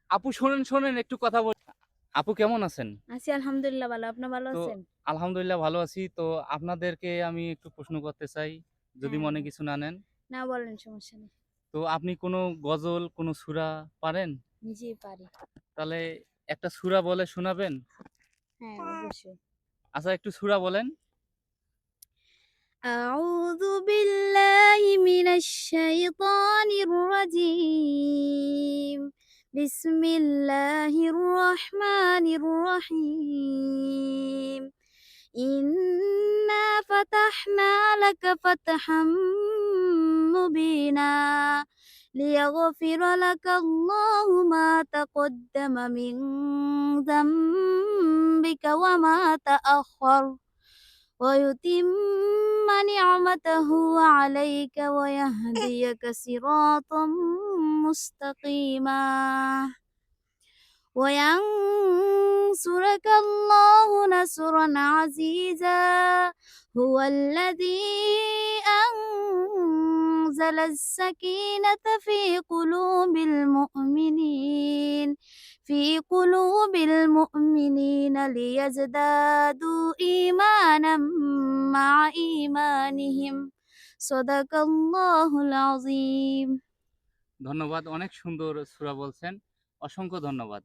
আপু শোনেন শোনেন একটু কথা বল। আপু কেমন আছেন? আছি আলহামদুলিল্লাহ ভালো। আপনি ভালো তো আছেন? আলহামদুলিল্লাহ ভালো আছি। তো আপনাদেরকে আমি একটু প্রশ্ন করতে চাই, যদি হ্যাঁ, মনে হ্যাঁ। কিছু না নেন। না বলেন সমস্যা নেই। তো আপনি কোনো গজল, কোনো সূরা পারেন? জি পারি। তাহলে একটা সূরা বলে শোনাবেন? হ্যাঁ, অবশ্যই। আচ্ছা একটু সূরা বলেন। আউযু বিল্লাহি মিনাশ শাইতানির রাজীম। বিসমিল্লাহির রহমানির রহিম। ইন্না ফাতাহনা লাকা ফাতহাম মুবিনা লিয়াগফিরা লাকা আল্লাহু মা তাকদ্দামা মিন যামবিকা ওয়া মা তাআখার ويتم نعمته عليك ويهديك صراطا مستقيما وينصرك الله نصرا عزيزا هو الذي أنزل السكينة في قلوب المؤمنين ليزدادوا إيمانا مع إيمانهم صدق الله العظيم. ধন্যবাদ। অনেক সুন্দর সূরা বলছেন। অসংখ্য ধন্যবাদ।